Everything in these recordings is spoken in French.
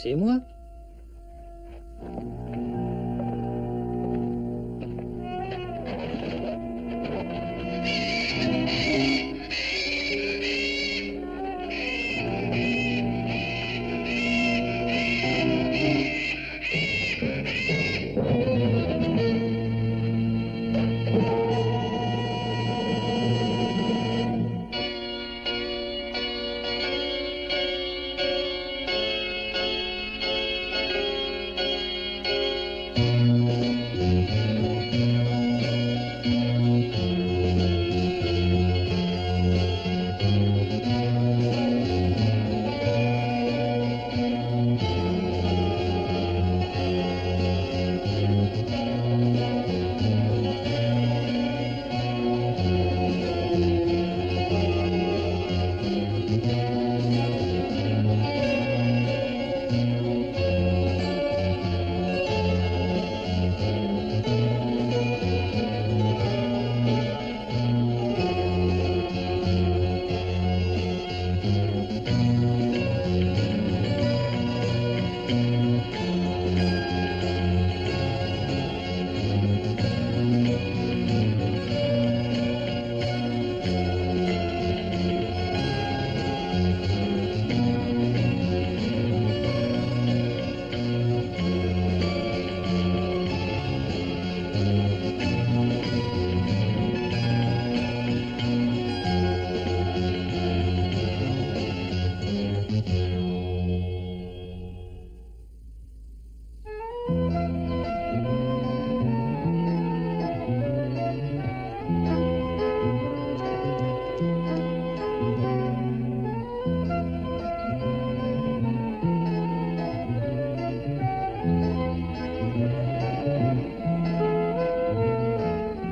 C'est moi.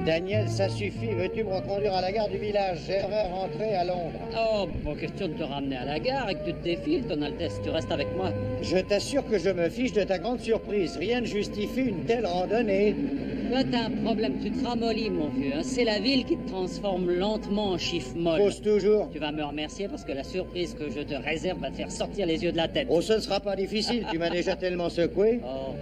Daniel, ça suffit. Veux-tu me reconduire à la gare du village? J'aimerais rentrer à Londres. Oh, pas question de te ramener à la gare et que tu te défiles, Ton Altesse. Tu restes avec moi. Je t'assure que je me fiche de ta grande surprise. Rien ne justifie une telle randonnée. Toi, t'as un problème. Tu te ramollis, mon vieux. Hein. C'est la ville qui te transforme lentement en chiffre molle. Pose toujours. Tu vas me remercier parce que la surprise que je te réserve va te faire sortir les yeux de la tête. Oh, ce ne sera pas difficile. Tu m'as déjà tellement secoué. Oh.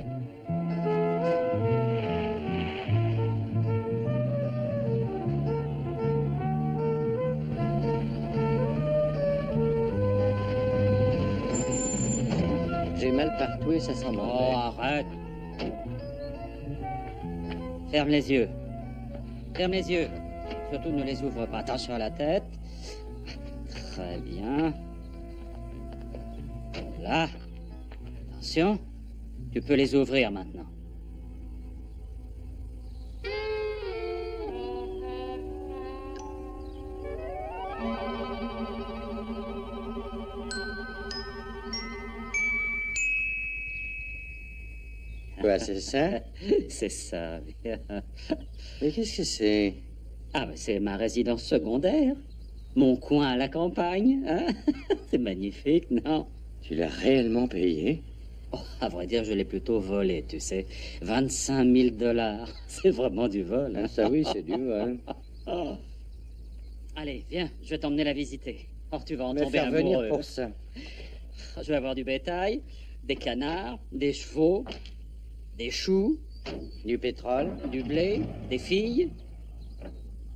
J'ai mal partout et ça sent bon. Oh, arrête. Ferme les yeux. Ferme les yeux. Surtout ne les ouvre pas. Attention à la tête. Très bien. Là. Attention. Tu peux les ouvrir maintenant. Quoi, c'est ça? C'est ça. Mais qu'est-ce que c'est? Ah, mais c'est ma résidence secondaire. Mon coin à la campagne. Hein? C'est magnifique, non? Tu l'as réellement payé? Oh, à vrai dire, je l'ai plutôt volé, tu sais. 25 000 $. C'est vraiment du vol. Hein? Ah, ça oui, c'est du vol. Oh. Allez, viens, je vais t'emmener la visiter. Or, tu vas en Me tomber faire venir amoureux. pour ça. Je vais avoir du bétail, des canards, des chevaux, des choux, Du pétrole? du blé, des filles,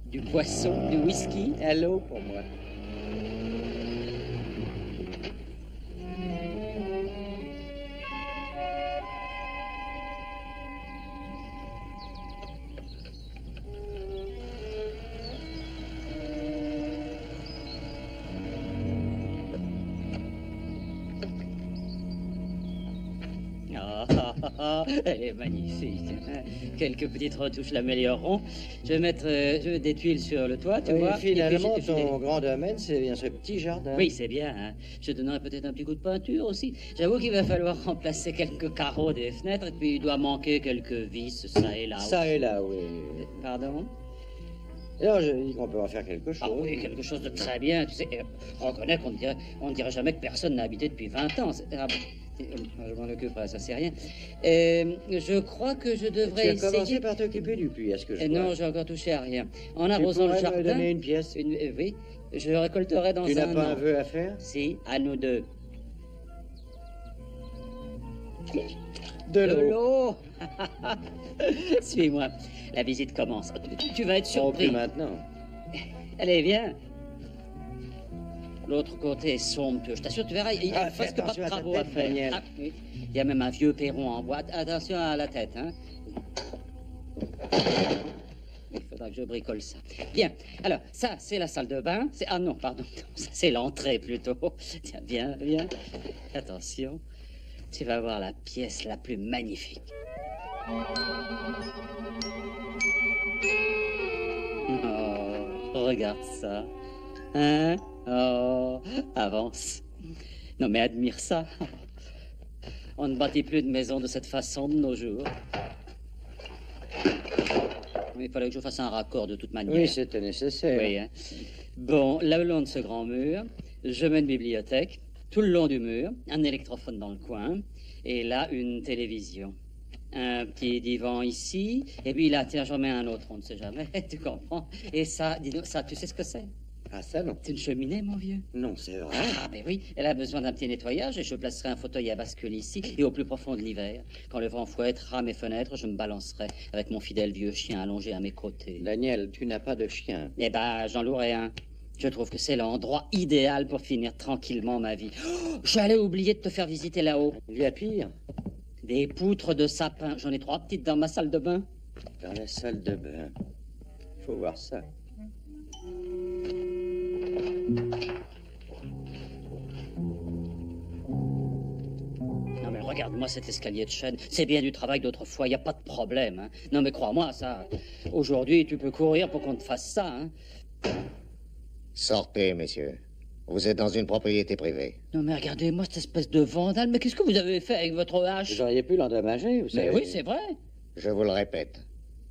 du poisson, du whisky. À l'eau pour moi. Elle est magnifique. Quelques petites retouches l'amélioreront. Je vais mettre des tuiles sur le toit, tu Oui, vois. finalement, Et puis, ton grand domaine, c'est bien ce petit jardin. Oui, c'est bien. Hein. Je donnerai peut-être un petit coup de peinture aussi. J'avoue qu'il va falloir remplacer quelques carreaux des fenêtres et puis il doit manquer quelques vis, ça et là. Ça et là, oui. Pardon? Alors, je dis qu'on peut en faire quelque chose. Ah oui, quelque chose de très bien. Tu sais, reconnais qu'on ne dirait jamais que personne n'a habité depuis 20 ans. Ah, je m'en occuperai, ça c'est rien. Je crois que je devrais Tu as essayer... commencé par t'occuper du puits, est-ce que je vois? Non, j'ai encore touché à rien. En Tu arrosant le pourrais jardin... me donner une pièce? Oui, je récolterai dans un an. Tu n'as pas un vœu à faire? Si, à nous deux. De l'eau. Suis-moi. La visite commence. Tu vas être surpris. Plus maintenant. Allez, viens. L'autre côté est sombre. Je t'assure, tu verras, il y a presque pas de travaux à faire. Daniel. Ah, oui. Il y a même un vieux perron en bois. Attention à la tête, hein. Il faudra que je bricole ça. Bien. Alors, ça, c'est la salle de bain. Ah non, pardon. Ça, c'est l'entrée, plutôt. Tiens, viens, viens. Attention. Tu vas voir la pièce la plus magnifique. Oh, regarde ça. Hein? Oh, avance. Non, mais admire ça. On ne bâtit plus de maisons de cette façon de nos jours. Mais il fallait que je fasse un raccord de toute manière. Oui, c'était nécessaire. Oui, hein. Bon, là, le long de ce grand mur, je mets une bibliothèque. Tout le long du mur, un électrophone dans le coin. Et là, une télévision. Un petit divan ici. Et puis là, tiens, j'en mets un autre, on ne sait jamais. Tu comprends? Et ça, dis-nous, ça, tu sais ce que c'est? Ah, ça, non. C'est une cheminée, mon vieux. Non, c'est vrai. Ah, ben oui, elle a besoin d'un petit nettoyage et je placerai un fauteuil à bascule ici et au plus profond de l'hiver. Quand le vent fouettera mes fenêtres, je me balancerai avec mon fidèle vieux chien allongé à mes côtés. Daniel, tu n'as pas de chien. Eh ben, j'en louerai un. Je trouve que c'est l'endroit idéal pour finir tranquillement ma vie. Oh, j'allais oublier de te faire visiter là-haut. Il y a pire. Des poutres de sapin. J'en ai 3 petites dans ma salle de bain. Dans la salle de bain. Faut voir ça. Non mais regarde-moi cet escalier de chêne. C'est bien du travail d'autrefois, il n'y a pas de problème. Hein. Non mais crois-moi, ça... Aujourd'hui, tu peux courir pour qu'on te fasse ça. Hein. Sortez, messieurs. Vous êtes dans une propriété privée. Non mais regardez-moi cette espèce de vandale. Mais qu'est-ce que vous avez fait avec votre hache? Vous auriez pu l'endommager, vous savez. Mais oui, c'est vrai. Je vous le répète.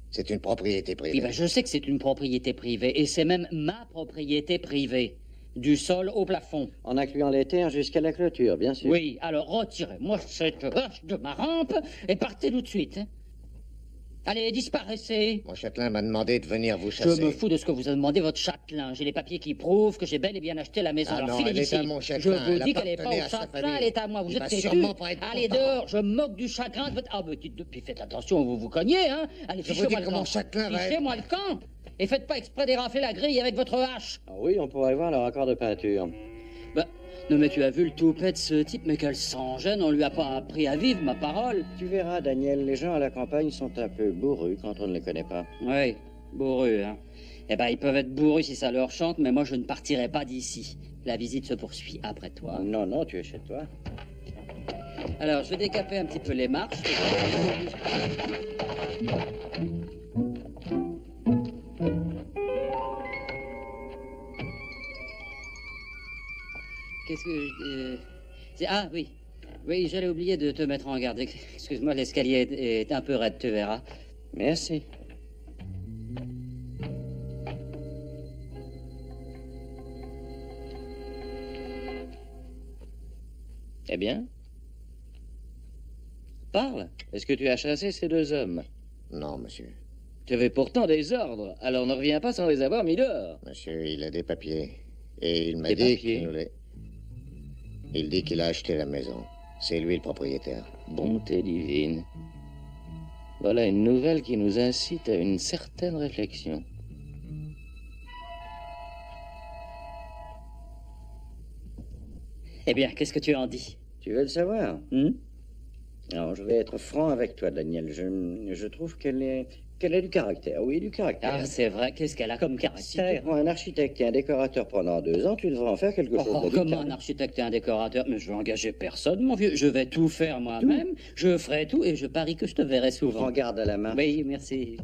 C'est une propriété privée. Oui, ben, je sais que c'est une propriété privée. Et c'est même ma propriété privée. Du sol au plafond. En incluant les terres jusqu'à la clôture, bien sûr. Oui, alors retirez-moi cette hache de ma rampe et partez tout de suite. Hein. Allez, disparaissez. Mon châtelain m'a demandé de venir vous chasser. Je me fous de ce que vous a demandé votre châtelain. J'ai les papiers qui prouvent que j'ai bel et bien acheté la maison. Ah alors non, filez elle est d'ici. à mon Je châtelain. vous Elle dis qu'elle n'est pas appartenait au à sa châtelain, famille. elle est à moi. Vous Il êtes va têtu. sûrement pas être Allez content. dehors, je moque du chagrin de votre... Ah, mais puis faites attention, vous vous cognez, hein. Allez, Je vous fichez-moi dis le que camp. mon châtelain va être... Fichez-moi le camp. Et faites pas exprès d'érafler la grille avec votre hache. Ah oui, on pourrait voir le raccord de peinture. Bah, non mais tu as vu le toupet de ce type, mais qu'elle s'en gêne, on lui a pas appris à vivre, ma parole. Tu verras, Daniel, les gens à la campagne sont un peu bourrus quand on ne les connaît pas. Oui, bourrus, hein. Eh ben, ils peuvent être bourrus si ça leur chante, mais moi, je ne partirai pas d'ici. La visite se poursuit après toi. Non, non, tu es chez toi. Alors, je vais décaper un petit peu les marches. Qu'est-ce que... Ah, oui. Oui, j'allais oublier de te mettre en garde. Excuse-moi, l'escalier est un peu raide, tu verras. Merci. Eh bien? Parle. Est-ce que tu as chassé ces 2 hommes? Non, monsieur. Tu avais pourtant des ordres, alors ne reviens pas sans les avoir mis dehors. Monsieur, il a des papiers. Et il m'a Des dit papiers? qu'il nous les... Il dit qu'il a acheté la maison. C'est lui le propriétaire. Bonté divine. Voilà une nouvelle qui nous incite à une certaine réflexion. Eh bien, qu'est-ce que tu en dis? Tu veux le savoir? Hmm? Alors, je vais être franc avec toi, Daniel. Je trouve qu'elle a du caractère. Oui, du caractère. Ah, c'est vrai, qu'est-ce qu'elle a comme Si tu caractère? prends un architecte et un décorateur pendant 2 ans, tu devrais en faire quelque chose Oh, de comment vital. un architecte et un décorateur? Mais je vais engager personne, mon vieux. Je vais tout faire moi-même. Je ferai tout et je parie que je te verrai souvent. Prends garde à la main. Oui, merci.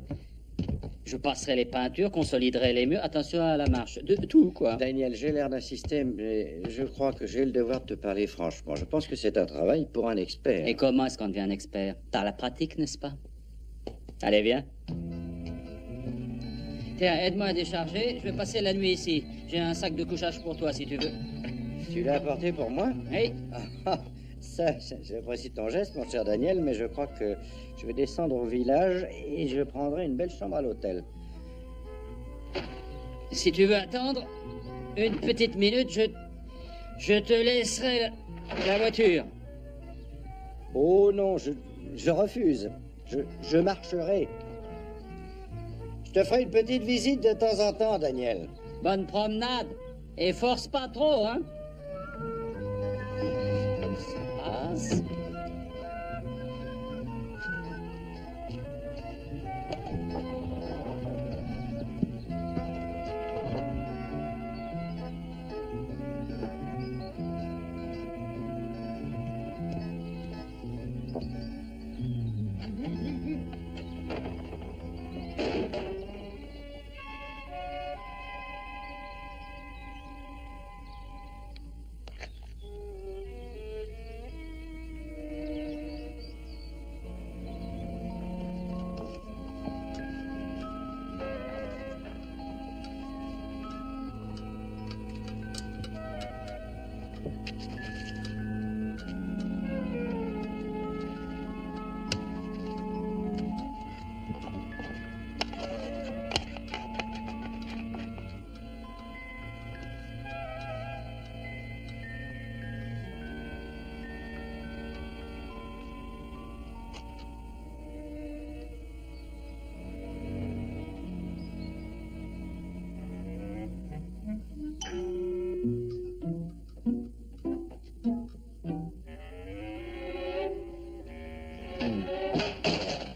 Je passerai les peintures, consoliderai les murs. Attention à la marche. De tout, quoi. Daniel, j'ai l'air d'insister, mais je crois que j'ai le devoir de te parler franchement. Je pense que c'est un travail pour un expert. Et comment est-ce qu'on devient un expert? T'as la pratique, n'est-ce pas? Allez, viens. Tiens, aide-moi à décharger. Je vais passer la nuit ici. J'ai un sac de couchage pour toi, si tu veux. Tu l'as apporté pour moi? Oui. J'apprécie ton geste, mon cher Daniel, mais je crois que je vais descendre au village et je prendrai une belle chambre à l'hôtel. Si tu veux attendre une petite minute, je te laisserai la voiture. Oh non, je refuse. Je marcherai. Je te ferai une petite visite de temps en temps, Daniel. Bonne promenade. Et force pas trop, hein? Ça passe.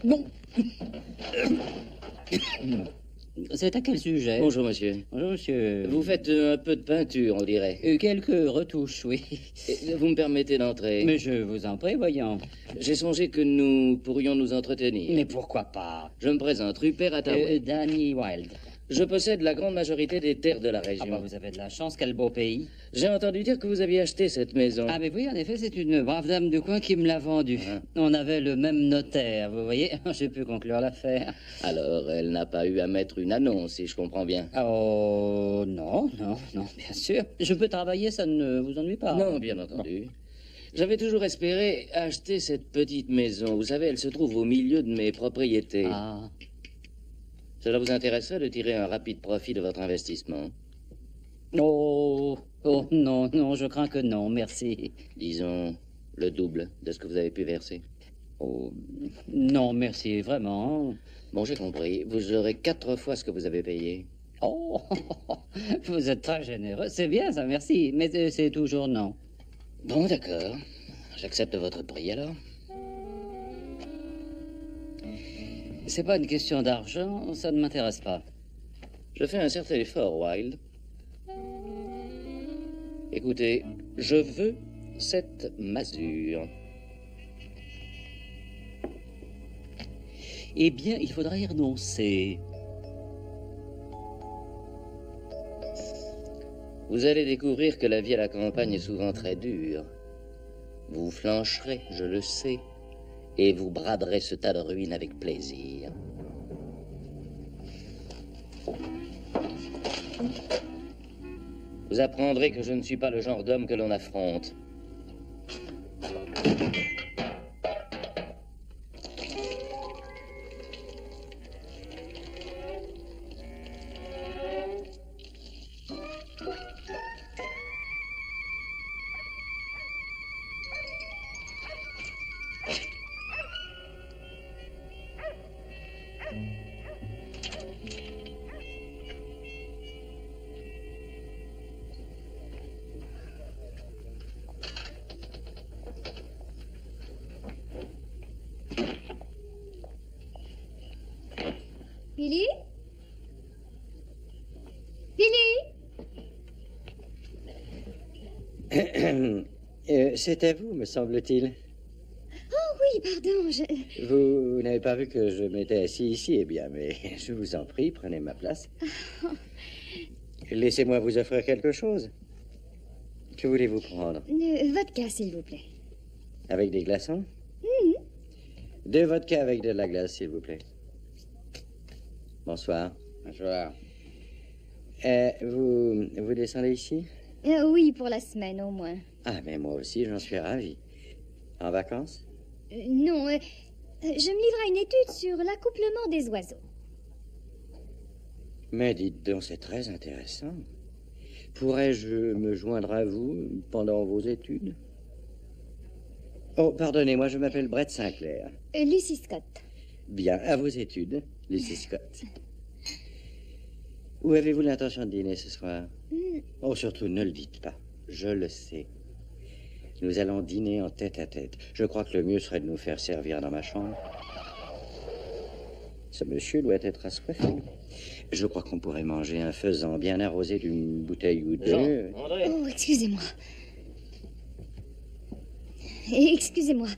Non. C'est à quel sujet? Bonjour, monsieur. Bonjour, monsieur. Vous faites un peu de peinture, on dirait. Quelques retouches, oui. Vous me permettez d'entrer? Mais je vous en prie, voyons. J'ai songé que nous pourrions nous entretenir. Mais pourquoi pas? Je me présente, Rupert Attaway. Danny Wilde. Je possède la grande majorité des terres de la région. Ah bah, vous avez de la chance, quel beau pays. J'ai entendu dire que vous aviez acheté cette maison. Ah mais oui, en effet, c'est une brave dame du coin qui me l'a vendue. Ah. On avait le même notaire, vous voyez. J'ai pu conclure l'affaire. Alors, elle n'a pas eu à mettre une annonce, si je comprends bien. Oh, non, bien sûr. Je peux travailler, ça ne vous ennuie pas? Non, bien entendu. J'avais toujours espéré acheter cette petite maison. Vous savez, elle se trouve au milieu de mes propriétés. Ah. Cela vous intéresserait de tirer un rapide profit de votre investissement? Oh, non, je crains que non, merci. Disons le double de ce que vous avez pu verser. Oh, non, merci, vraiment. Bon, j'ai compris. Vous aurez 4 fois ce que vous avez payé. Oh, vous êtes très généreux. C'est bien ça, merci. Mais c'est toujours non. Bon, d'accord. J'accepte votre prix, alors. C'est pas une question d'argent, ça ne m'intéresse pas. Je fais un certain effort, Wilde. Écoutez, je veux cette masure. Eh bien, il faudra y renoncer. Vous allez découvrir que la vie à la campagne est souvent très dure. Vous flancherez, je le sais, et vous braderez ce tas de ruines avec plaisir. Vous apprendrez que je ne suis pas le genre d'homme que l'on affronte. Billy? Billy? C'est à vous, me semble-t-il. Oh oui, pardon, Vous n'avez pas vu que je m'étais assis ici? Eh bien, mais je vous en prie, prenez ma place. Laissez-moi vous offrir quelque chose. Que voulez-vous prendre? Vodka, s'il vous plaît. Avec des glaçons? 2 vodka avec de la glace, s'il vous plaît. Bonsoir. Bonsoir. Vous descendez ici? Oui, pour la semaine au moins. Ah, mais moi aussi, j'en suis ravi. En vacances? Non, je me livre à une étude sur l'accouplement des oiseaux. Mais dites donc, c'est très intéressant. Pourrais-je me joindre à vous pendant vos études? Oh, pardonnez-moi, je m'appelle Brett Sinclair. Lucy Scott. Bien, à vos études, Lucy Scott. Où avez-vous l'intention de dîner ce soir? Oh, surtout, ne le dites pas. Je le sais. Nous allons dîner en tête-à-tête. Je crois que le mieux serait de nous faire servir dans ma chambre. Ce monsieur doit être assoiffé. Je crois qu'on pourrait manger un faisan bien arrosé d'une bouteille ou deux. André. Oh, excusez-moi. Excusez-moi.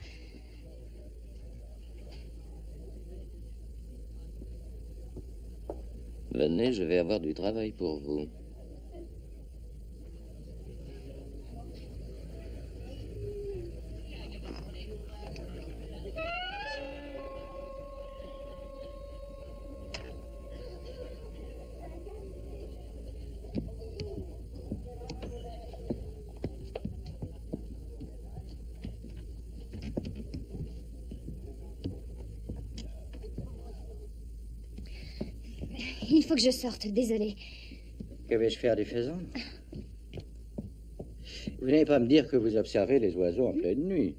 Venez, je vais avoir du travail pour vous. Il faut que je sorte, désolée. Que vais-je faire du faisan? Vous n'allez pas me dire que vous observez les oiseaux en pleine nuit.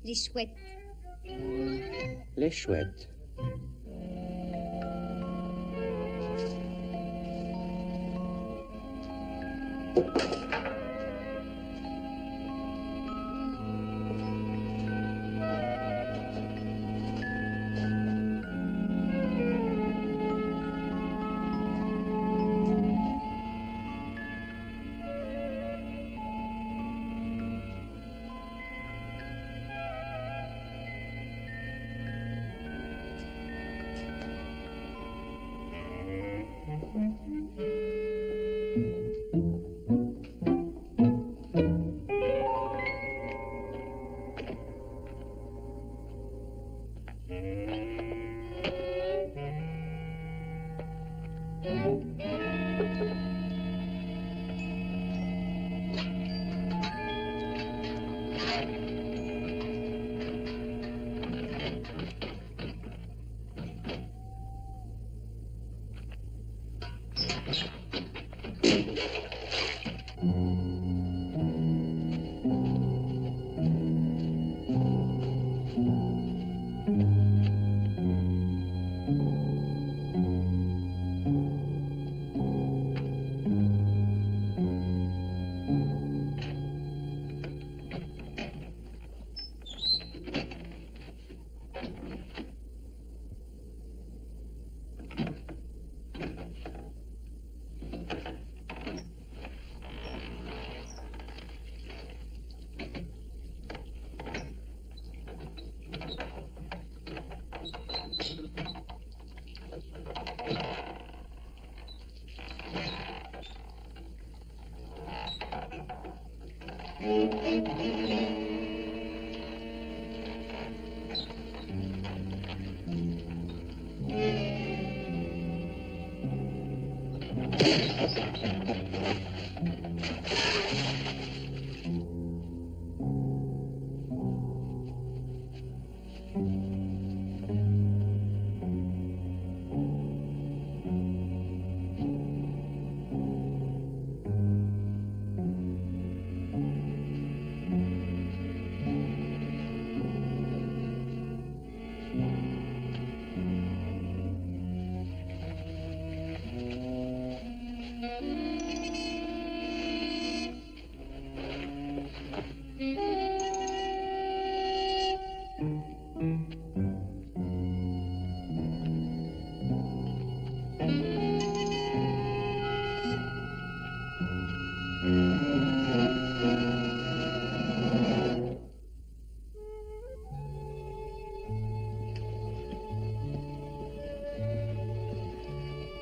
Les chouettes. Les chouettes.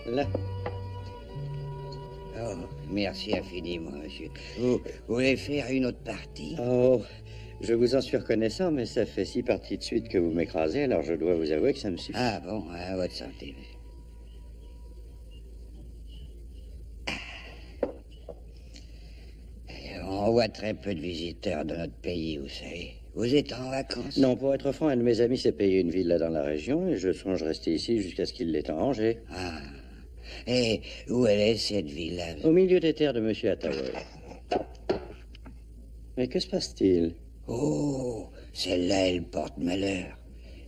Là. Oh, merci infiniment, monsieur. Vous voulez faire une autre partie? Oh, je vous en suis reconnaissant, mais ça fait 6 parties de suite que vous m'écrasez, alors je dois vous avouer que ça me suffit. Ah bon, à votre santé. On voit très peu de visiteurs de notre pays, vous savez. Vous êtes en vacances? Non, pour être franc, un de mes amis s'est payé une villa dans la région et je songe rester ici jusqu'à ce qu'il l'ait arrangé. Ah. Et où elle est, cette villa? Au milieu des terres de monsieur Hathaway. Mais que se passe-t-il? Oh, Celle-là, elle porte malheur.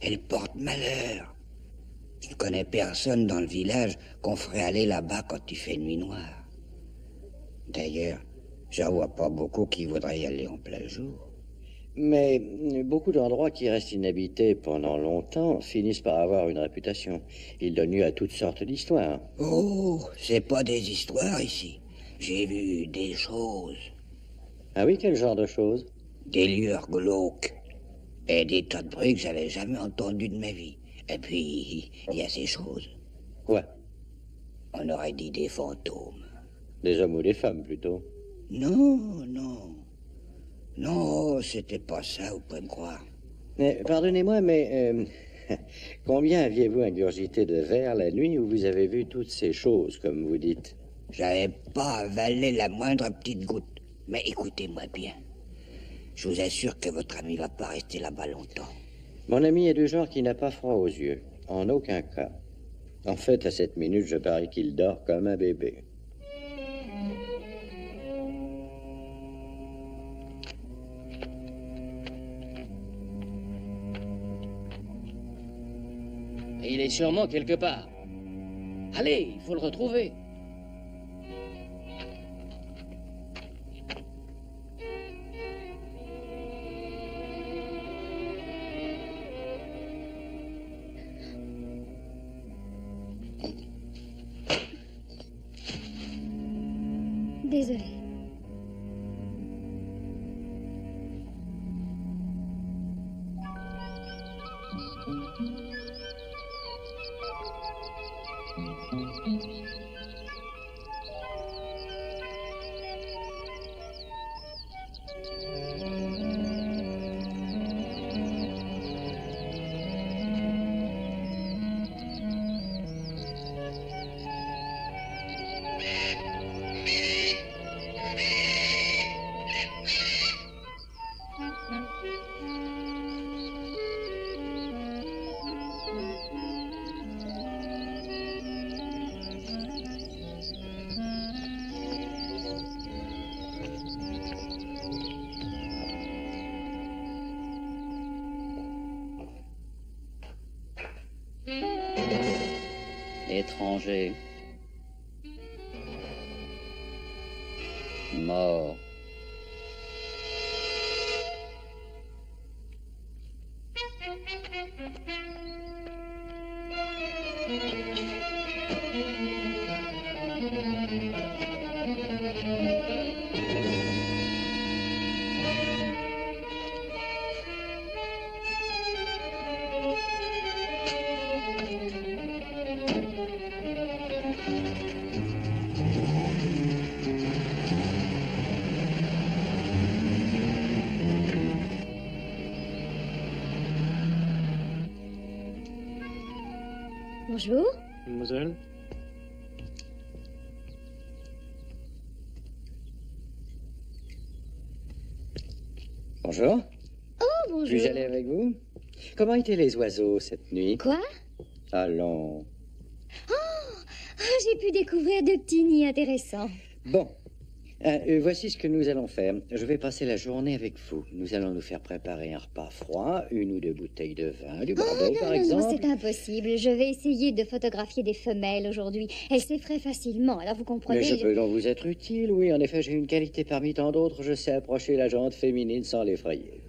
Elle porte malheur. Je ne connais personne dans le village qu'on ferait aller là-bas quand il fait nuit noire. D'ailleurs, j'en vois pas beaucoup qui voudraient y aller en plein jour. Mais beaucoup d'endroits qui restent inhabités pendant longtemps finissent par avoir une réputation. Ils donnent lieu à toutes sortes d'histoires. Oh, c'est pas des histoires ici. J'ai vu des choses. Ah oui, quel genre de choses? Des lueurs glauques. Et des tas de bruits que j'avais jamais entendus de ma vie. Et puis, il y a ces choses. Quoi? On aurait dit des fantômes. Des hommes ou des femmes, plutôt? Non, non. Non, c'était pas ça, vous pouvez me croire. Mais, pardonnez-moi, mais combien aviez-vous ingurgité de verre la nuit où vous avez vu toutes ces choses, comme vous dites? J'avais pas avalé la moindre petite goutte. Mais écoutez-moi bien. Je vous assure que votre ami va pas rester là-bas longtemps. Mon ami est du genre qui n'a pas froid aux yeux. En aucun cas. En fait, à cette minute, je parie qu'il dort comme un bébé. Il est sûrement quelque part. Allez, il faut le retrouver. Désolée. Étranger. Mort. Bonjour. Mademoiselle? Bonjour. Oh, bonjour. Puis-je aller avec vous? Comment étaient les oiseaux cette nuit? Quoi? Allons. J'ai pu découvrir de petits nids intéressants. Bon. Voici ce que nous allons faire. Je vais passer la journée avec vous. Nous allons nous faire préparer un repas froid, une ou deux bouteilles de vin, du Bordeaux par Non, exemple. c'est impossible. Je vais essayer de photographier des femelles aujourd'hui. Elles s'effraient facilement, alors vous comprenez... Mais je peux donc vous être utile, oui. En effet, j'ai une qualité parmi tant d'autres. Je sais approcher la gente féminine sans l'effrayer.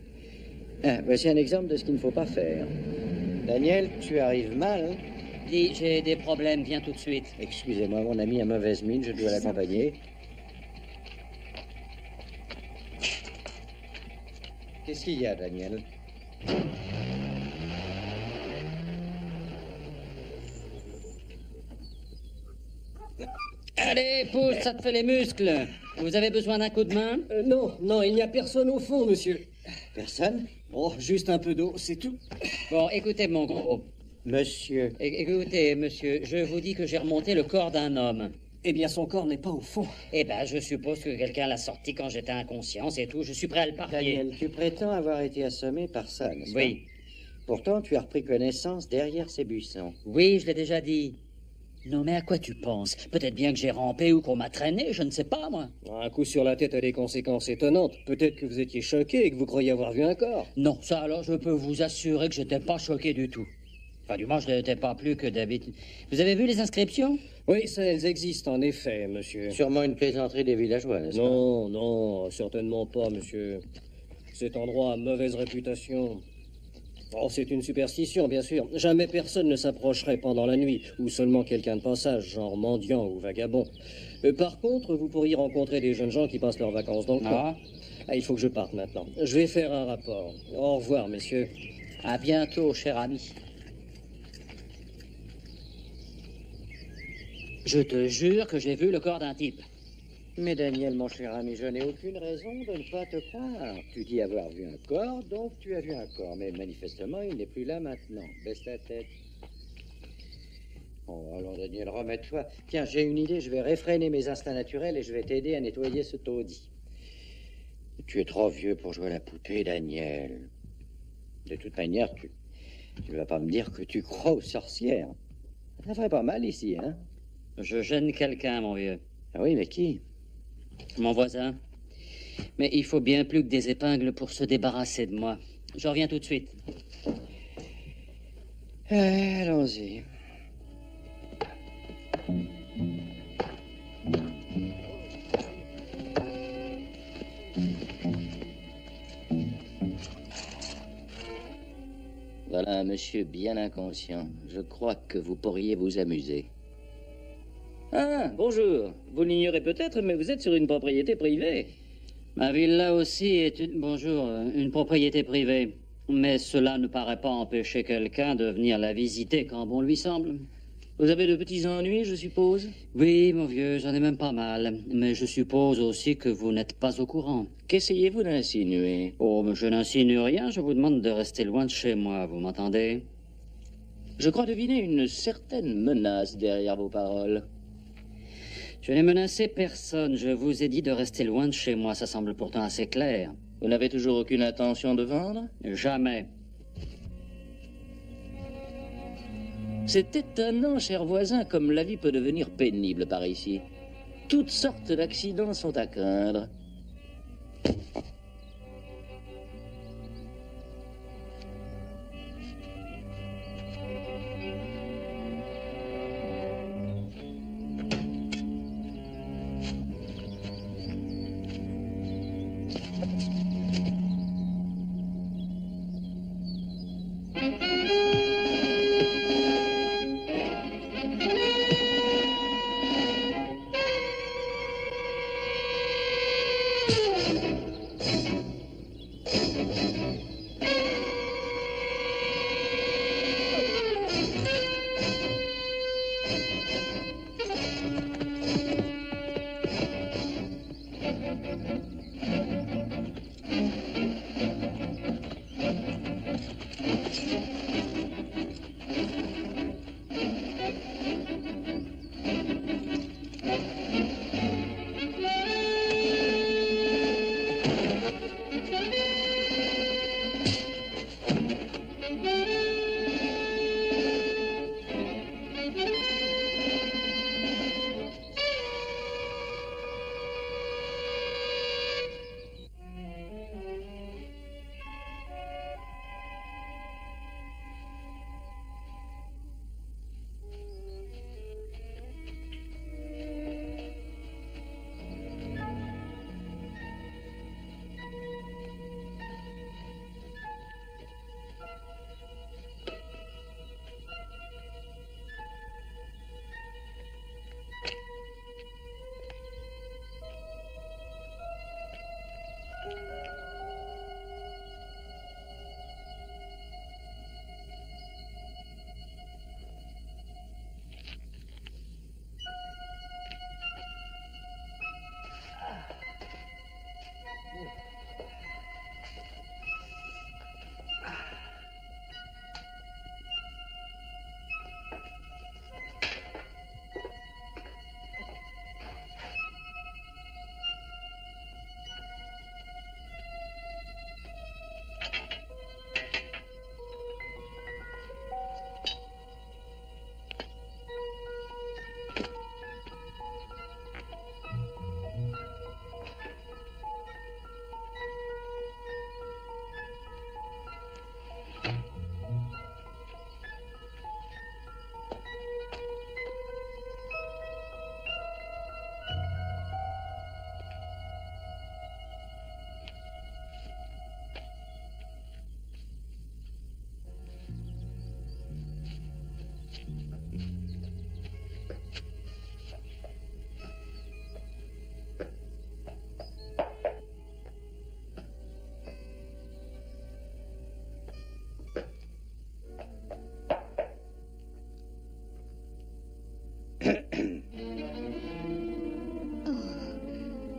Voici un exemple de ce qu'il ne faut pas faire. Daniel, tu arrives mal. Dis, j'ai des problèmes, viens tout de suite. Excusez-moi, mon ami a mauvaise mine, je dois l'accompagner. Qu'est-ce qu'il y a, Daniel? Allez, pousse, ça te fait les muscles. Vous avez besoin d'un coup de main? Non, il n'y a personne au fond, monsieur. Personne? Oh, juste un peu d'eau, c'est tout. Bon, écoutez, mon gros. Monsieur. Écoutez, monsieur, je vous dis que j'ai remonté le corps d'un homme. Eh bien, son corps n'est pas au fond. Eh ben, je suppose que quelqu'un l'a sorti quand j'étais inconscient, c'est tout. Je suis prêt à le parier. Daniel, tu prétends avoir été assommé par ça, n'est-ce pas? Oui. Pourtant, tu as repris connaissance derrière ces buissons. Oui, je l'ai déjà dit. Non, mais à quoi tu penses? Peut-être bien que j'ai rampé ou qu'on m'a traîné, je ne sais pas, moi. Un coup sur la tête a des conséquences étonnantes. Peut-être que vous étiez choqué et que vous croyez avoir vu un corps. Non, ça alors je peux vous assurer que j'étais pas choqué du tout. Enfin, du moins, je n'étais pas plus que d'habitude. Vous avez vu les inscriptions? Oui, ça, elles existent en effet, monsieur. Sûrement une plaisanterie des villageois, n'est-ce pas? Non, non, certainement pas, monsieur. Cet endroit a mauvaise réputation. Oh, c'est une superstition, bien sûr. Jamais personne ne s'approcherait pendant la nuit, ou seulement quelqu'un de passage, genre mendiant ou vagabond. Par contre, vous pourriez rencontrer des jeunes gens qui passent leurs vacances dans le coin. Ah, il faut que je parte maintenant. Je vais faire un rapport. Au revoir, messieurs. À bientôt, cher ami. Je te jure que j'ai vu le corps d'un type. Mais Daniel, mon cher ami, je n'ai aucune raison de ne pas te croire. Tu dis avoir vu un corps, donc tu as vu un corps. Mais manifestement, il n'est plus là maintenant. Baisse ta tête. Oh, alors Daniel, remets-toi. Tiens, j'ai une idée, je vais réfréner mes instincts naturels et je vais t'aider à nettoyer ce taudis. Tu es trop vieux pour jouer à la poupée, Daniel. De toute manière, tu ne vas pas me dire que tu crois aux sorcières. Ça ferait pas mal ici, hein? Je gêne quelqu'un, mon vieux. Ah oui, mais qui? Mon voisin. Mais il faut bien plus que des épingles pour se débarrasser de moi. Je reviens tout de suite. Allons-y. Voilà un monsieur bien inconscient. Je crois que vous pourriez vous amuser. Ah, bonjour. Vous l'ignorez peut-être, mais vous êtes sur une propriété privée. Ma villa aussi est une propriété privée. Mais cela ne paraît pas empêcher quelqu'un de venir la visiter quand bon lui semble. Vous avez de petits ennuis, je suppose? Oui, mon vieux, j'en ai même pas mal. Mais je suppose aussi que vous n'êtes pas au courant. Qu'essayez-vous d'insinuer? Oh, mais je n'insinue rien, je vous demande de rester loin de chez moi, vous m'entendez? Je crois deviner une certaine menace derrière vos paroles. Je n'ai menacé personne, je vous ai dit de rester loin de chez moi, ça semble pourtant assez clair. Vous n'avez toujours aucune intention de vendre? Jamais. C'est étonnant, cher voisin, comme la vie peut devenir pénible par ici. Toutes sortes d'accidents sont à craindre.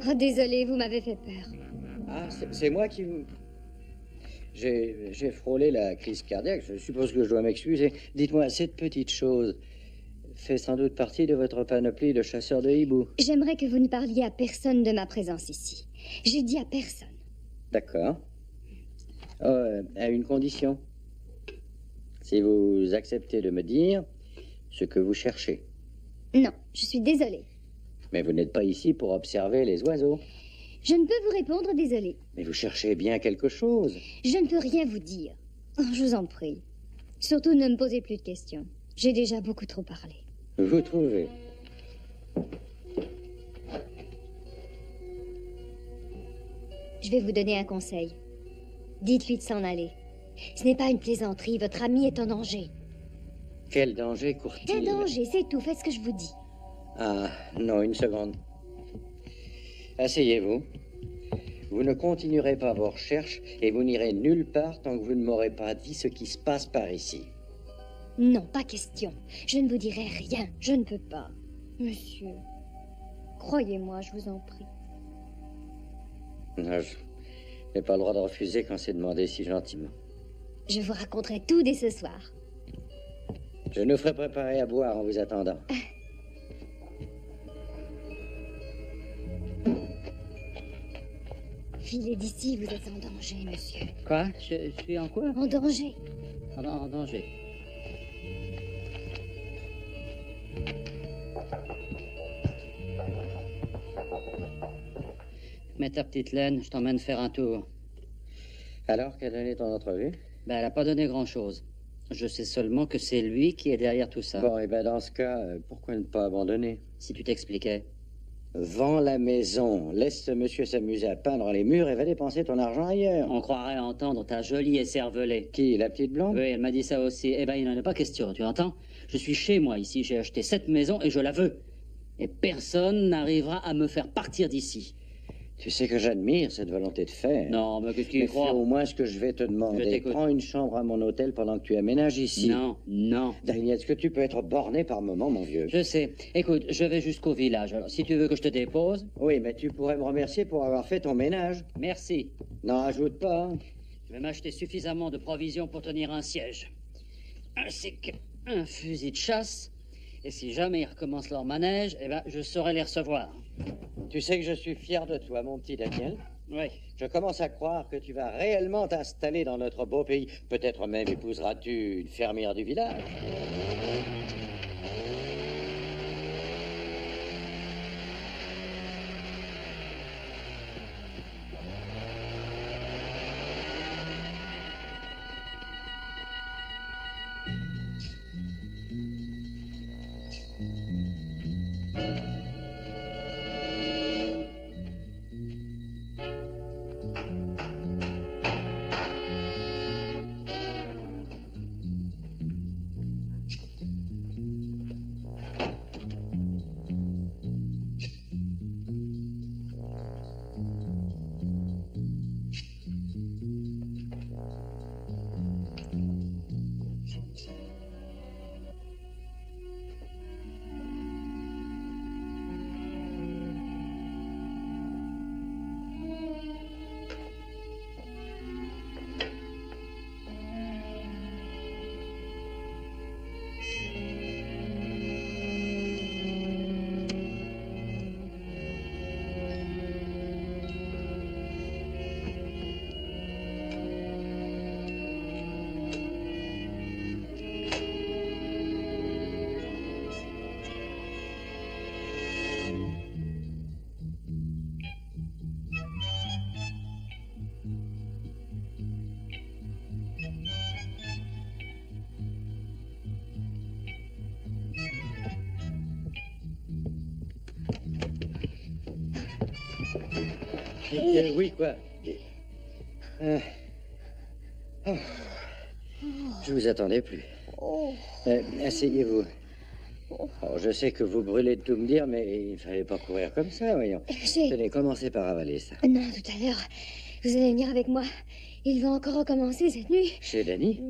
Oh, désolé, vous m'avez fait peur. Ah, c'est moi qui vous... J'ai frôlé la crise cardiaque, je suppose que je dois m'excuser. Dites-moi, cette petite chose fait sans doute partie de votre panoplie de chasseurs de hibou. J'aimerais que vous ne parliez à personne de ma présence ici. J'ai dit à personne. D'accord. Oh, à une condition. Si vous acceptez de me dire ce que vous cherchez. Non, je suis désolée. Mais vous n'êtes pas ici pour observer les oiseaux. Je ne peux vous répondre, désolée. Mais vous cherchez bien quelque chose. Je ne peux rien vous dire. Oh, je vous en prie. Surtout, ne me posez plus de questions. J'ai déjà beaucoup trop parlé. Vous trouvez? Je vais vous donner un conseil. Dites-lui de s'en aller. Ce n'est pas une plaisanterie, votre ami est en danger. Quel danger court-il? Un danger, c'est tout, faites ce que je vous dis. Ah, non, une seconde. Asseyez-vous. Vous ne continuerez pas vos recherches et vous n'irez nulle part tant que vous ne m'aurez pas dit ce qui se passe par ici. Non, pas question. Je ne vous dirai rien, je ne peux pas. Monsieur, croyez-moi, je vous en prie. Non, je n'ai pas le droit de refuser quand c'est demandé si gentiment. Je vous raconterai tout dès ce soir. Je nous ferai préparer à boire en vous attendant. Filez d'ici, vous êtes en danger, monsieur. Quoi? Je suis en quoi? En danger. En danger. Mets ta petite laine, je t'emmène faire un tour. Alors, qu'a donné ton entrevue? Ben, elle n'a pas donné grand-chose. Je sais seulement que c'est lui qui est derrière tout ça. Bon, et ben dans ce cas, pourquoi ne pas abandonner? Si tu t'expliquais. Vends la maison, laisse ce monsieur s'amuser à peindre les murs et va dépenser ton argent ailleurs. On croirait entendre ta jolie écervelée. Qui, la petite blonde? Oui, elle m'a dit ça aussi. Eh ben, il n'en est pas question, tu entends? Je suis chez moi ici, j'ai acheté cette maison et je la veux. Et personne n'arrivera à me faire partir d'ici. Tu sais que j'admire cette volonté de faire. Non, mais qu'est-ce qu'il Mais croit? fais au moins ce que je vais te Je demander. t'écoute. Prends une chambre à mon hôtel pendant que tu aménages ici. Non, non. Daniel, est-ce que tu peux être borné par moment, mon vieux? Je sais. Écoute, je vais jusqu'au village. Alors, si tu veux que je te dépose, Oui, mais tu pourrais me remercier pour avoir fait ton ménage. merci. N'en rajoute pas. Hein. Je vais m'acheter suffisamment de provisions pour tenir un siège. Ainsi qu'un fusil de chasse. Et si jamais ils recommencent leur manège, eh ben, je saurai les recevoir. Tu sais que je suis fier de toi, mon petit Daniel. Oui. Je commence à croire que tu vas réellement t'installer dans notre beau pays. Peut-être même épouseras-tu une fermière du village. Oui, quoi? Oh. Je vous attendais plus. Asseyez-vous. Oh, je sais que vous brûlez de tout me dire, mais il ne fallait pas courir comme ça, voyons. Tenez, commencez par avaler ça. Non, tout à l'heure, vous allez venir avec moi. Il va encore recommencer cette nuit. Chez Danny?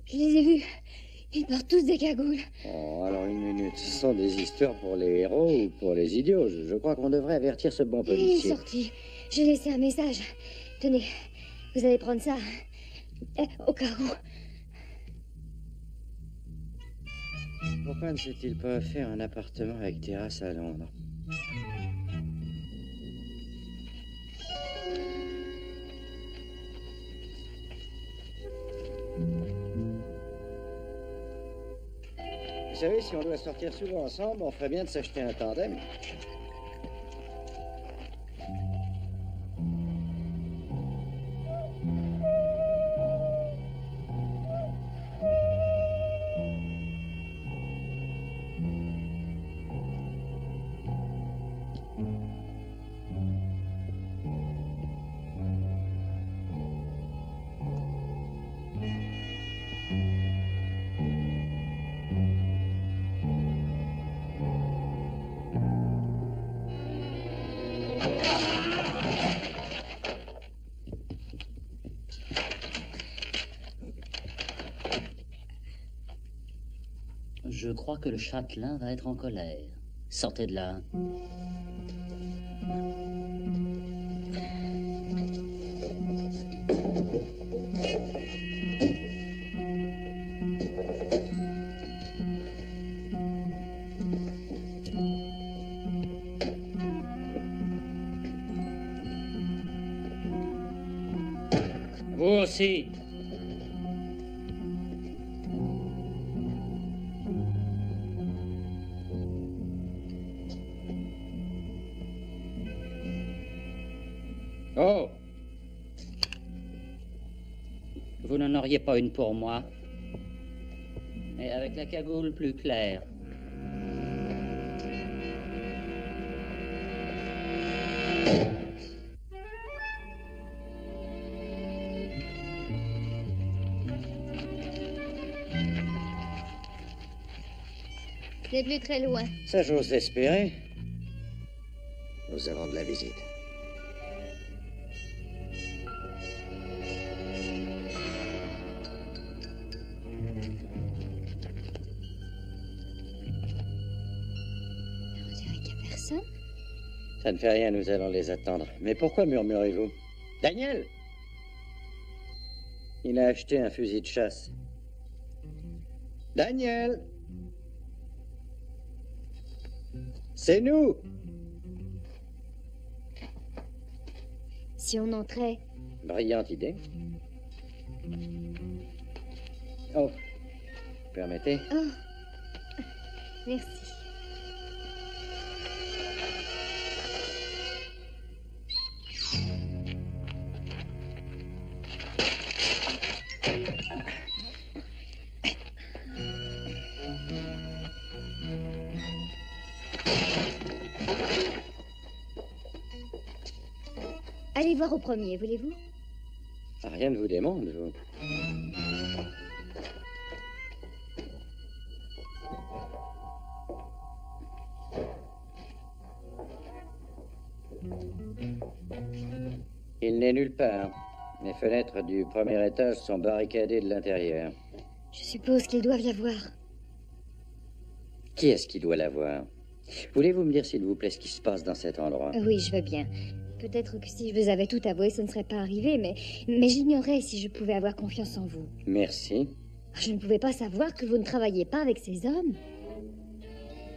Je les ai vus. Ils portent tous des cagoules. Oh, alors une minute. ce sont des histoires pour les héros ou pour les idiots. Je crois qu'on devrait avertir ce bon Il est policier. sorti. J'ai laissé un message. Tenez, vous allez prendre ça. Au cas où. Pourquoi ne s'est-il pas offert un appartement avec terrasse à Londres? Vous savez, si on doit sortir souvent ensemble, on ferait bien de s'acheter un tandem. Je crois que le châtelain va être en colère. Sortez de là. Vous aussi. Oh! Vous n'en auriez pas une pour moi? Et avec la cagoule plus claire. C'est plus très loin. Ça, j'ose l'espérer. Nous avons de la visite. On dirait qu'il n'y a personne. Ça ne fait rien, nous allons les attendre. Mais pourquoi murmurez-vous? Daniel! Il a acheté un fusil de chasse. Daniel! C'est nous! Si on entrait. Brillante idée. Oh, permettez? Oh. Merci. Allez voir au premier, voulez-vous? Ah, rien ne vous demande, vous. Il n'est nulle part. Les fenêtres du premier étage sont barricadées de l'intérieur. Je suppose qu'ils doivent l'avoir. Qui est-ce qui doit l'avoir? Voulez-vous me dire, s'il vous plaît, ce qui se passe dans cet endroit? Oui, je veux bien. Peut-être que si je vous avais tout avoué, ce ne serait pas arrivé, mais j'ignorais si je pouvais avoir confiance en vous. Merci. Je ne pouvais pas savoir que vous ne travailliez pas avec ces hommes.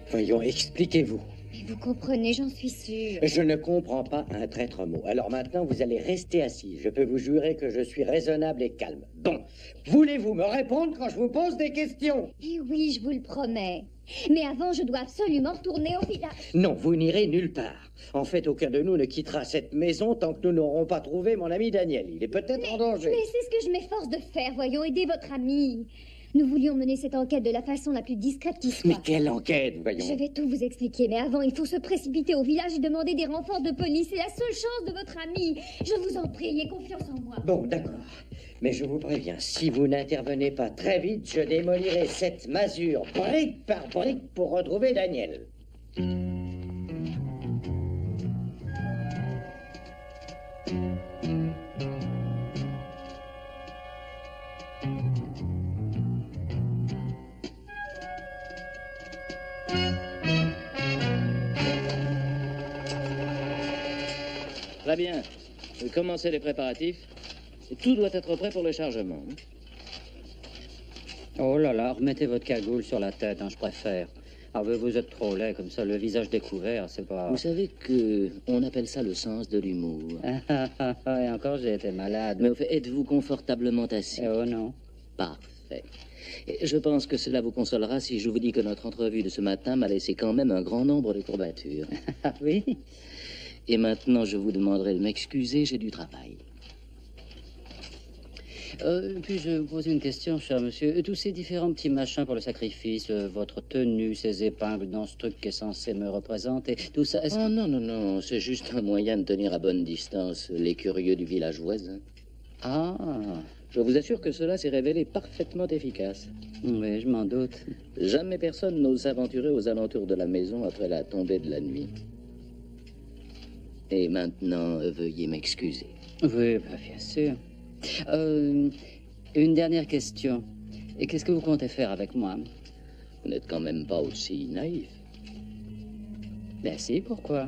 Voyons, expliquez-vous. Mais vous comprenez, j'en suis sûre. Je ne comprends pas un traître mot. Alors maintenant, vous allez rester assis. Je peux vous jurer que je suis raisonnable et calme. Bon, voulez-vous me répondre quand je vous pose des questions? Eh oui, je vous le promets. Mais avant, je dois absolument retourner au village. Non, vous n'irez nulle part. En fait, aucun de nous ne quittera cette maison tant que nous n'aurons pas trouvé mon ami Daniel. Il est peut-être en danger. Mais c'est ce que je m'efforce de faire, voyons, aider votre ami. Nous voulions mener cette enquête de la façon la plus discrète qui soit. Mais quelle enquête, voyons. Je vais tout vous expliquer, mais avant, il faut se précipiter au village et demander des renforts de police. C'est la seule chance de votre ami. Je vous en prie, ayez confiance en moi. Bon, d'accord. Mais je vous préviens, si vous n'intervenez pas très vite, je démolirai cette masure brique par brique pour retrouver Daniel. bien. Commencez les préparatifs. Tout doit être prêt pour le chargement. Oh là là, remettez votre cagoule sur la tête, hein, je préfère. Ah, vous êtes trop laid, comme ça, le visage découvert, c'est pas... Vous savez que on appelle ça le sens de l'humour. Et encore, j'ai été malade. Mais au fait, êtes-vous confortablement assis? Oh non. Parfait. Et je pense que cela vous consolera si je vous dis que notre entrevue de ce matin m'a laissé quand même un grand nombre de courbatures. Ah oui? Et maintenant, je vous demanderai de m'excuser, j'ai du travail. Puis-je vous poser une question, cher monsieur? Tous ces différents petits machins pour le sacrifice, votre tenue, ces épingles dans ce truc qui est censé me représenter, tout ça, est-ce Oh non, non, non, c'est juste un moyen de tenir à bonne distance les curieux du village voisin. Ah, Je vous assure que cela s'est révélé parfaitement efficace. oui, je m'en doute. Jamais personne n'ose s'aventurer aux alentours de la maison après la tombée de la nuit. Et maintenant, veuillez m'excuser. Oui, bah, bien sûr. Une dernière question. Et qu'est-ce que vous comptez faire avec moi? Vous n'êtes quand même pas aussi naïf. Ben si, pourquoi?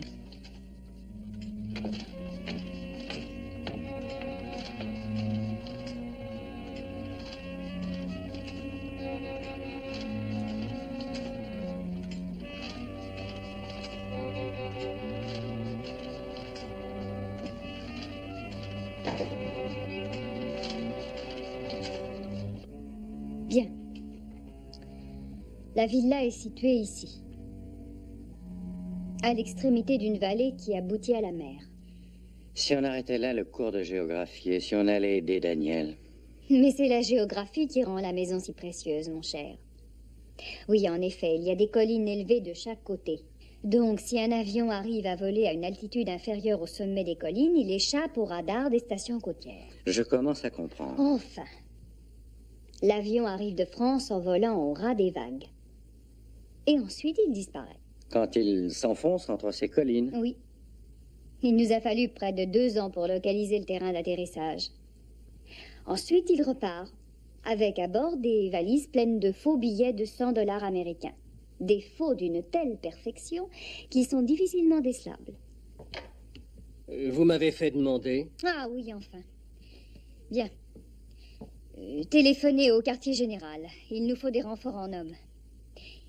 Bien. La villa est située ici, à l'extrémité d'une vallée qui aboutit à la mer. Si on arrêtait là le cours de géographie et si on allait aider Daniel. Mais c'est la géographie qui rend la maison si précieuse, mon cher. Oui, en effet, il y a des collines élevées de chaque côté. Donc, si un avion arrive à voler à une altitude inférieure au sommet des collines, il échappe au radar des stations côtières. Je commence à comprendre. Enfin, l'avion arrive de France en volant au ras des vagues. Et ensuite, il disparaît. Quand il s'enfonce entre ces collines. Oui. Il nous a fallu près de 2 ans pour localiser le terrain d'atterrissage. Ensuite, il repart, avec à bord des valises pleines de faux billets de $100 américains. Des faux d'une telle perfection qu'ils sont difficilement décelables. Vous m'avez fait demander. Ah oui, enfin. Bien. Téléphonez au quartier général. Il nous faut des renforts en hommes.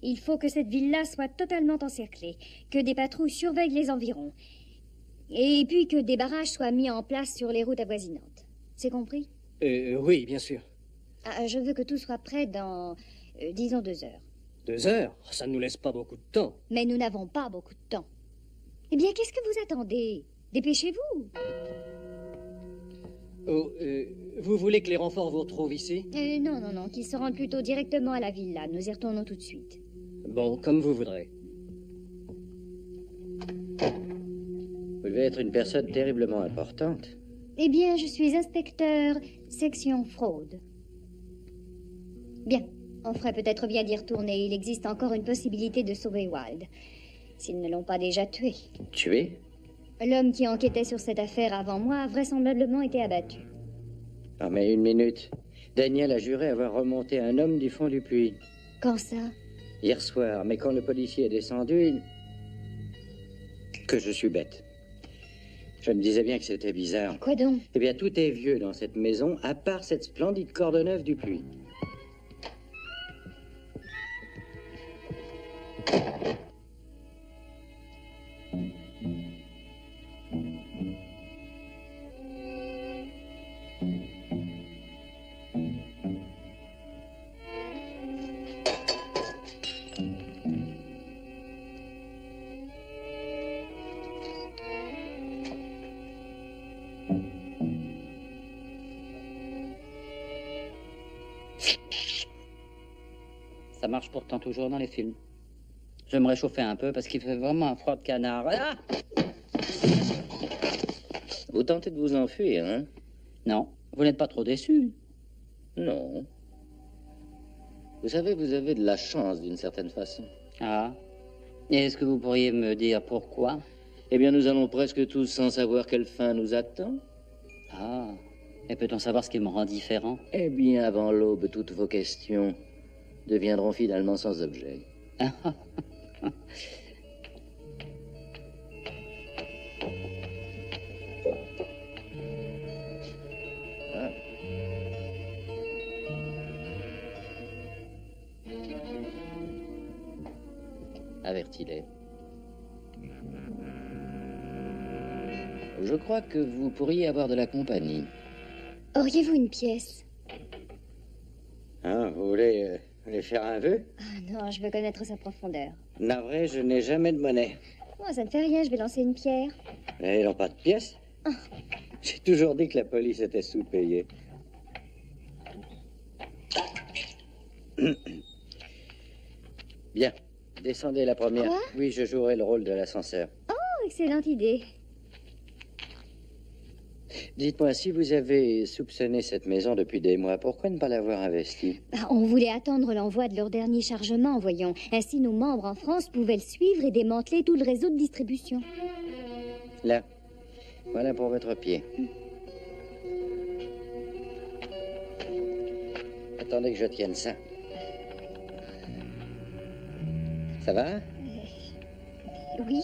Il faut que cette ville-là soit totalement encerclée, que des patrouilles surveillent les environs, et puis que des barrages soient mis en place sur les routes avoisinantes. C'est compris? Oui, bien sûr. Ah, je veux que tout soit prêt dans, disons, 2 heures. 2 heures? Ça ne nous laisse pas beaucoup de temps. Mais nous n'avons pas beaucoup de temps. Eh bien, qu'est-ce que vous attendez? Dépêchez-vous. Oh, vous voulez que les renforts vous retrouvent ici? Non, non, non, qu'ils se rendent plutôt directement à la villa. Nous y retournons tout de suite. Bon, comme vous voudrez. Vous devez être une personne terriblement importante. Eh bien, je suis inspecteur section fraude. Bien, on ferait peut-être bien d'y retourner. Il existe encore une possibilité de sauver Wilde, s'ils ne l'ont pas déjà tué. Tué? L'homme qui enquêtait sur cette affaire avant moi a vraisemblablement été abattu. Ah, mais une minute. Daniel a juré avoir remonté un homme du fond du puits. Quand ça? Hier soir, mais quand le policier est descendu, que je suis bête. Je me disais bien que c'était bizarre. Quoi donc? Eh bien, tout est vieux dans cette maison, à part cette splendide corde neuve du puits. Ça marche pourtant toujours dans les films. Je vais me réchauffer un peu parce qu'il fait vraiment un froid de canard. Ah! Vous tentez de vous enfuir, hein? Non, vous n'êtes pas trop déçu. Non. Vous savez, vous avez de la chance d'une certaine façon. Ah. Et est-ce que vous pourriez me dire pourquoi? Eh bien, nous allons presque tous sans savoir quelle fin nous attend. Ah. Et peut-on savoir ce qui me rend différent? Eh bien, avant l'aube, toutes vos questions deviendront finalement sans objet. Avertis-les. Je crois que vous pourriez avoir de la compagnie. Auriez-vous une pièce? Hein, vous voulez faire un vœu? Ah non, je veux connaître sa profondeur. Navré, je n'ai jamais de monnaie. Oh, ça ne fait rien, je vais lancer une pierre. Ils n'ont pas de pièces? J'ai toujours dit que la police était sous-payée. Bien, descendez la première. Quoi? Oui, je jouerai le rôle de l'ascenseur. Oh, excellente idée. Dites-moi, si vous avez soupçonné cette maison depuis des mois, pourquoi ne pas l'avoir investie? Bah, on voulait attendre l'envoi de leur dernier chargement, voyons. Ainsi, nos membres en France pouvaient le suivre et démanteler tout le réseau de distribution. Là. Voilà pour votre pied. Attendez que je tienne ça. Ça va? Oui.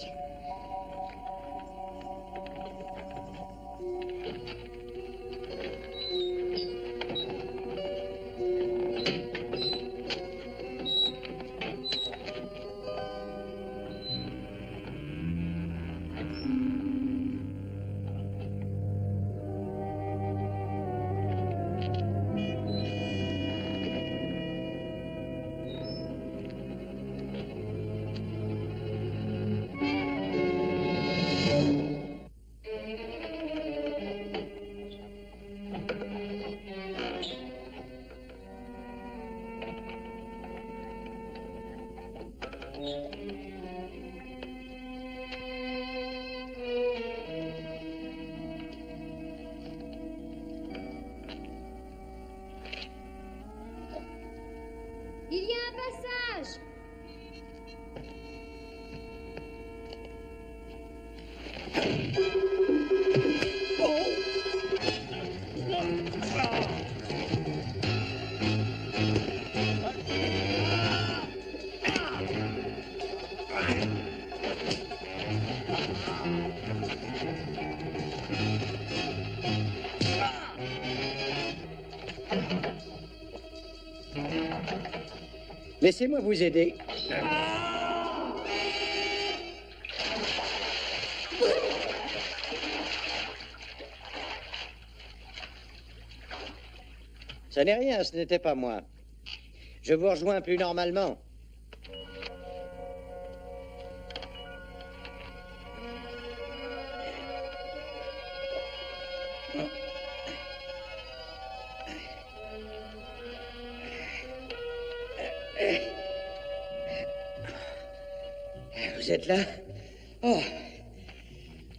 Il y a un passage. Laissez-moi vous aider. Ça n'est rien, ce n'était pas moi. Je vous rejoins plus normalement. Vous êtes là? Oh.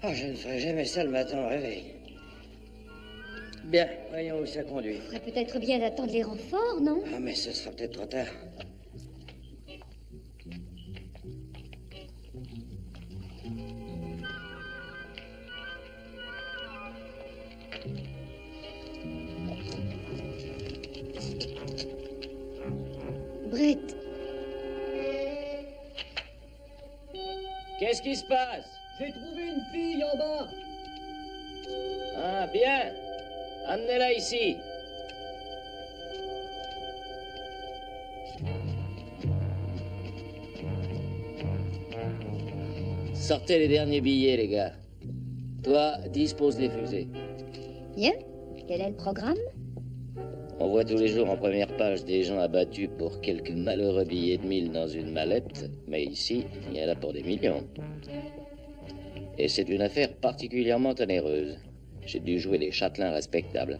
Oh, je ne ferai jamais ça le matin au réveil. Bien, voyons où ça conduit. Il ferait peut-être bien d'attendre les renforts, non? Ah, mais ce sera peut-être trop tard. Brett, Qu'est-ce qui se passe? J'ai trouvé une fille en bas. Ah, bien. Amenez-la ici. Sortez les derniers billets, les gars. Toi, dispose les fusées. bien. Quel est le programme? On voit tous les jours en première page des gens abattus pour quelques malheureux billets de 1000 dans une mallette, mais ici, il y en a pour des millions. Et c'est une affaire particulièrement onéreuse. J'ai dû jouer des châtelains respectables.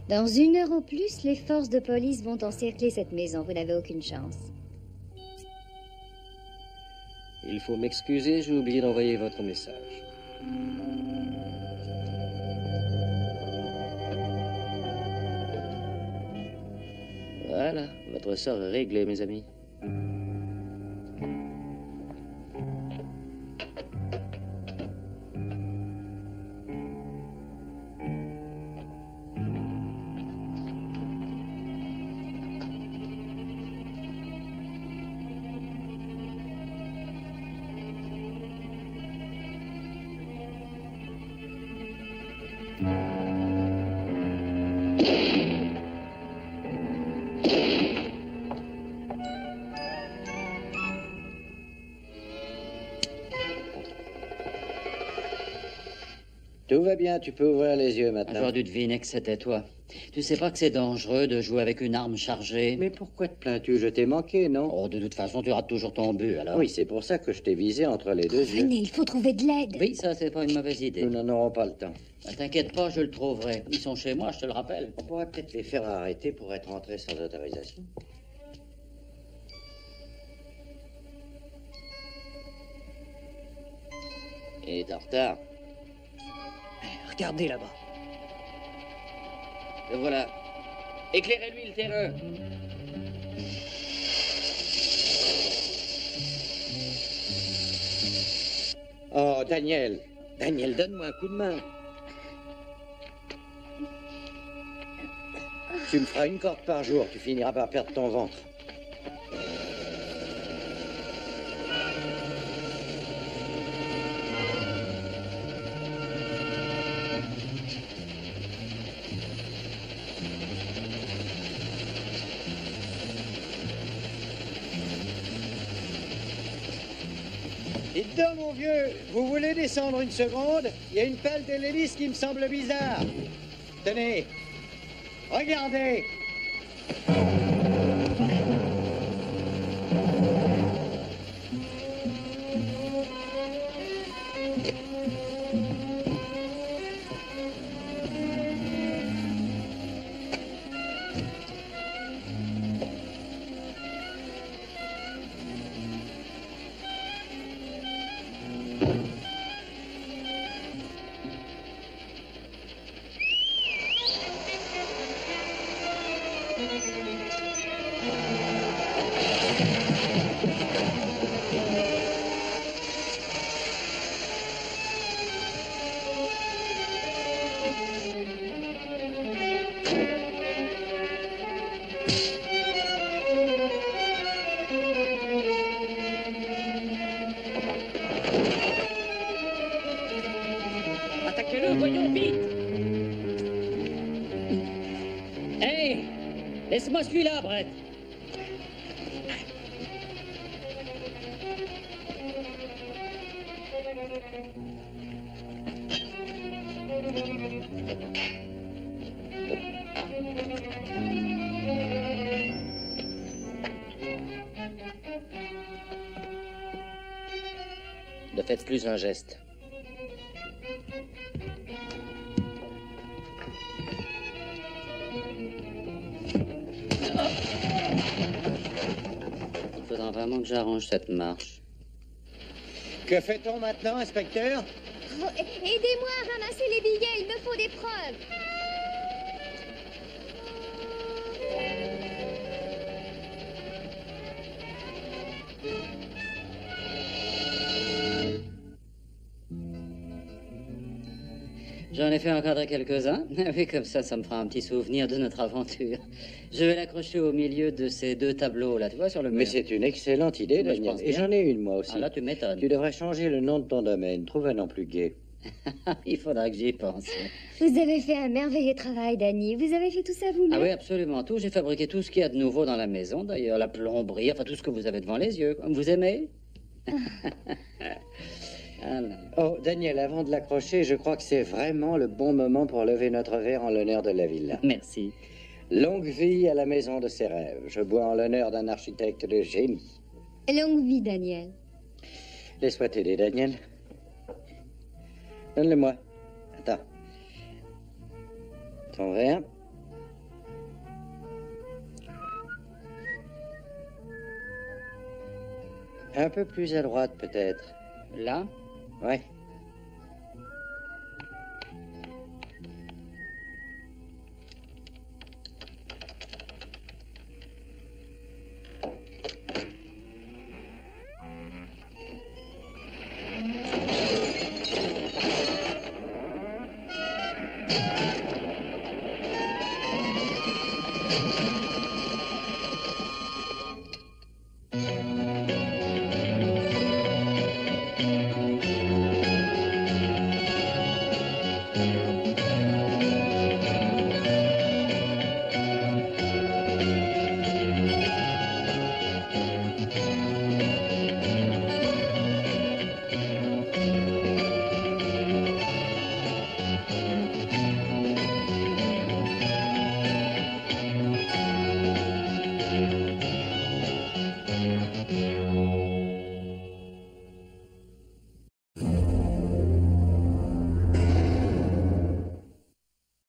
Dans 1 heure au plus, les forces de police vont encercler cette maison. Vous n'avez aucune chance. Il faut m'excuser, j'ai oublié d'envoyer votre message. Voilà, votre sort est réglé, mes amis. Tout va bien, tu peux ouvrir les yeux maintenant. J'aurais dû deviner que c'était toi. Tu sais pas que c'est dangereux de jouer avec une arme chargée? Mais pourquoi te plains-tu? Je t'ai manqué, non? Oh, de toute façon, tu rates toujours ton but, alors. Oui, c'est pour ça que je t'ai visé entre les deux yeux. Venez, il faut trouver de l'aide. Oui, ça, c'est pas une mauvaise idée. Nous n'en aurons pas le temps. T'inquiète pas, je le trouverai. Ils sont chez moi, je te le rappelle. On pourrait peut-être les faire arrêter pour être entrés sans autorisation. Il est en retard. Regardez là-bas. Le voilà. Éclairez-lui le terrain. Oh, Daniel. Daniel, donne-moi un coup de main. Tu me feras une corde par jour, tu finiras par perdre ton ventre. Dites donc, mon vieux, vous voulez descendre une seconde? Il y a une pelle de l'hélice qui me semble bizarre. Tenez, regardez. Attaquez-le, voyons vite! Hé! Laisse-moi celui-là, Brett! Ne faites plus un geste. Il faudra vraiment que j'arrange cette marche. Que fait-on maintenant, inspecteur? Oh, aidez-moi à ramasser les billets, il me faut des preuves. J'en ai fait encadrer quelques-uns. Oui, comme ça me fera un petit souvenir de notre aventure. Je vais l'accrocher au milieu de ces deux tableaux-là, tu vois, sur le mur. Mais c'est une excellente idée, Oui, je Daniel. pense Et bien. j'en ai une, moi aussi. Ah, là, tu m'étonnes. Tu devrais changer le nom de ton domaine. Trouve un nom plus gai. Il faudra que j'y pense. Vous avez fait un merveilleux travail, Danny. Vous avez fait tout ça vous-même? Ah oui, absolument tout. J'ai fabriqué tout ce qu'il y a de nouveau dans la maison, d'ailleurs, la plomberie, enfin tout ce que vous avez devant les yeux. Vous aimez? Ah, là. Oh, Daniel, avant de l'accrocher, je crois que c'est vraiment le bon moment pour lever notre verre en l'honneur de la villa. Merci. Longue vie à la maison de ses rêves. Je bois en l'honneur d'un architecte de génie. Longue vie, Daniel. Laisse-moi t'aider, Daniel. Donne-le-moi. Attends. Ton verre. Un peu plus à droite, peut-être. Là? Ouais.